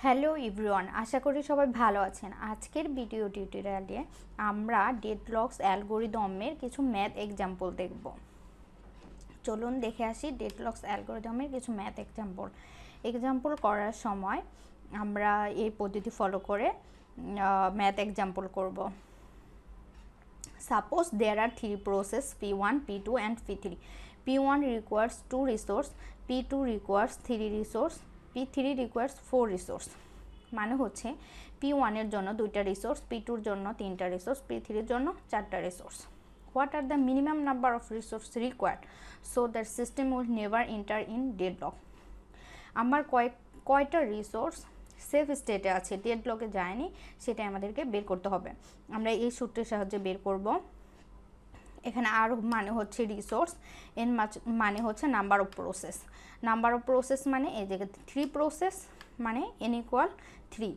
Hello everyone, আশা করি সবাই ভালো আছেন। আজকের ভিডিও টিউটোরিয়ালে আমরা ডেডলক্স অ্যালগরিদমের কিছু ম্যাথ এক্সাম্পল দেখব। চলুন দেখে আসি ডেডলক্স অ্যালগরিদমের কিছু ম্যাথ এক্সাম্পল করার সময় আমরা এই পদ্ধতি ফলো করে ম্যাথ এক্সাম্পল করব। Suppose there are three processes P1, P2 and P3. P1 requires 2 resources, P2 requires 3 resources, P3 requires 4 resources. মানে হচ্ছে P1 এর জন্য 2টা রিসোর্স, P2 এর জন্য 3টা রিসোর্স, P3 এর জন্য 4টা resource. What are the minimum number of resources required so that system will never enter in deadlock? আমার কয়টা রিসোর্স সেফ স্টেটে আছে, ডেডলকে যায়নি, সেটা আমাদেরকে বের করতে হবে। আমরা এই সূত্রের সাহায্যে বের করব। এখানে আর মানে হচ্ছে রিসোর্স, এন মানে হচ্ছে নাম্বার অফ প্রসেস মানে এই জায়গাতে 3 প্রসেস মানে n ইকুয়াল 3।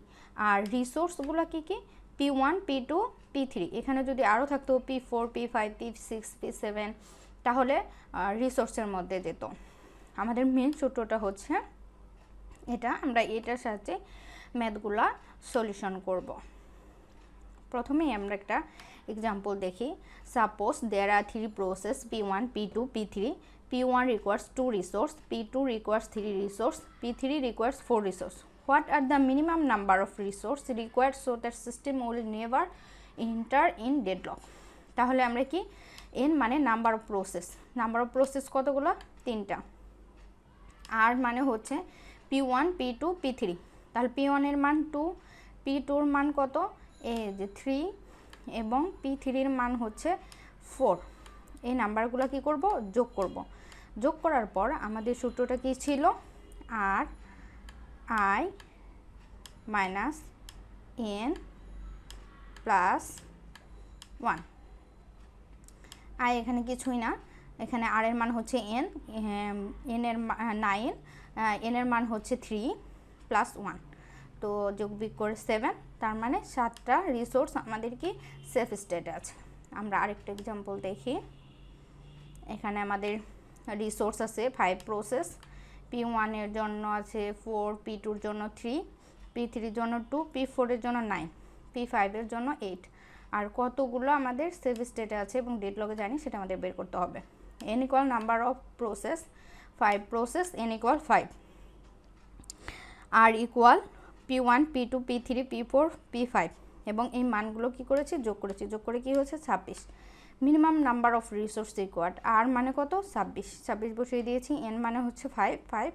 আর রিসোর্সগুলো কি কি? P1, P2, P3। এখানে যদি আরও থাকতো P4, P5, P6, P7 তাহলে রিসোর্সের মধ্যে যেত। আমাদের মেন সূত্রটা হচ্ছে এটা। আমরা এটার সাহায্যে ম্যাথগুলা সলিউশন করব। প্রথমেই আমরা একটা এক্সাম্পল দেখি। Suppose there R 3 process P1, P2, P3. P1 requires 2 resource, P2 requires 3 resource, P3 requires 4 resource. What are the minimum number of resource required so that system will never enter in deadlock? তাহলে আমরা কি n মানে number of process কতগুলো? 3টা। আর মানে হচ্ছে P1, P2, P3। তাহলে P1 এর মান 2, P2 এর মান কত? এই যে 3 এবং P3 এর মান হচ্ছে 4। এই নাম্বারগুলো কি করব? যোগ করার পর আমাদের সূত্রটা কি ছিল? আর I minus n plus 1। I এখানে কিছুই না, এখানে আর এর মান হচ্ছে n, n এর 9, n এর মান হচ্ছে 3 প্লাস 1, তো যোগ বিয়োগ করে 7। তার মানে 7টা রিসোর্স আমাদের কি সেফ স্টেটে আছে। আমরা আরেকটা এক্সাম্পল দেখি। এখানে আমাদের রিসোর্স আছে 5 প্রসেস। P1 এর জন্য আছে 4, P2 এর জন্য 3, P3 এর জন্য 2, P4 এর জন্য 9, P5 এর জন্য 8। আর কতগুলো আমাদের সেফ স্টেটে আছে এবং ডেডলকে যায়নি সেটা আমাদের বের করতে হবে। n equal number of process 5 process, n equal 5। আর equal P1, P2, P3, P4, P5 এবং এই মানগুলো কি করেছি? যোগ করে কি হয়েছে? 26। Minimum number of resource required, আর মানে কত? 26 বসিয়ে দিয়েছি। n মানে হচ্ছে 5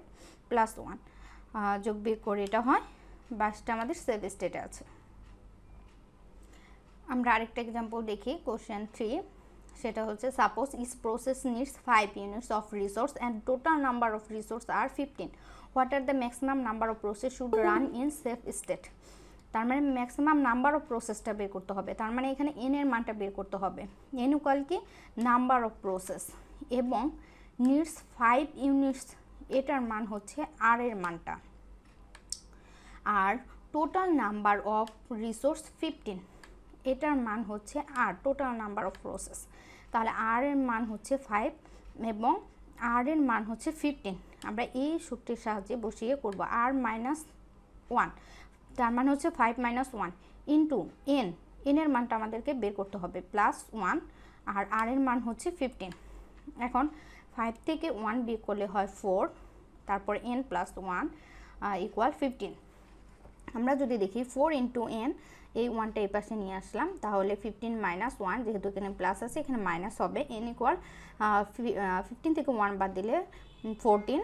প্লাস 1, যোগ বিয়োগ করে এটা হয় 22টা আমাদের সেফ স্টেটে আছে। আমরা আরেকটা এক্সাম্পল দেখি, কোশ্চেন 3। সেটা হচ্ছে suppose each process needs 5 units of resource and total number of resource are 15. What are the maximum number of process should run in safe state? তার মানে ম্যাক্সিমাম নাম্বার অফ প্রসেসটা বের করতে হবে। তার মানে এখানে n এর মানটা বের করতে হবে। n ইকুয়াল কি? নাম্বার অফ প্রসেস এবং নিডস 5 ইউনিটস, এটার মান হচ্ছে আর এর মানটা। আর টোটাল নাম্বার অফ রিসোর্স 15, এটার মান হচ্ছে আর টোটাল নাম্বার অফ প্রসেস। তাহলে আর এর মান হচ্ছে 5 এবং আর এর মান হচ্ছে 15। আমরা এই সূত্রের সাহায্যে বসিয়ে করব আর মাইনাস 1, তার মানে হচ্ছে 5 মাইনাস 1 ইন্টু n এর মানটা আমাদেরকে বের করতে হবে প্লাস 1, আর এর মান হচ্ছে 15। এখন 5 থেকে 1 বিয়োগ করলে হয় 4, তারপর n প্লাস 1 ইকুয়াল 15। আমরা যদি দেখি 4 ইন্টু n, এই 1টা এই পাশে নিয়ে আসলাম, তাহলে 15 মাইনাস 1, যেহেতু এখানে প্লাস আছে এখানে মাইনাস হবে। n ইকুয়াল 15 থেকে 1 বাদ দিলে 14,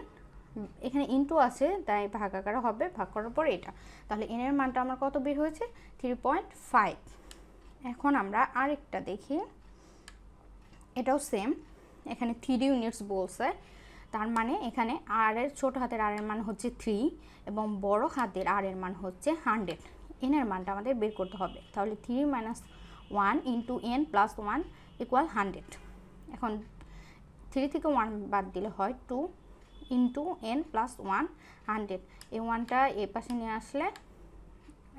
এখানে ইন্টু আছে তাই ভাগাকার হবে, ভাগ করার পর এটা। তাহলে n এর মানটা আমার কত বের হয়েছে? 3.5। এখন আমরা আরেকটা দেখি, এটাও সেম। এখানে 3 ইউনিটস বলছে, তার মানে এখানে আর এর ছোট হাতের আর এর মান হচ্ছে 3 এবং বড় হাতের আর এর মান হচ্ছে 100। n এর মানটা আমাদের বের করতে হবে। তাহলে 3 minus 1 into n plus 1 equal 100। এখন 3 থেকে 1 বাদ দিলে হয় 2 ইন্টু n প্লাস 1 100। এই 1টা এই পাশে নিয়ে আসলে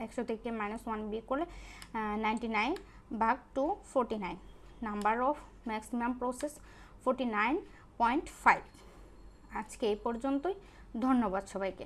100 থেকে মাইনাস 1 বিয়োগ করলে 99 ভাগ 2 49। Number of maximum process 49.5। আজকে এই পর্যন্তই। ধন্যবাদ সবাইকে।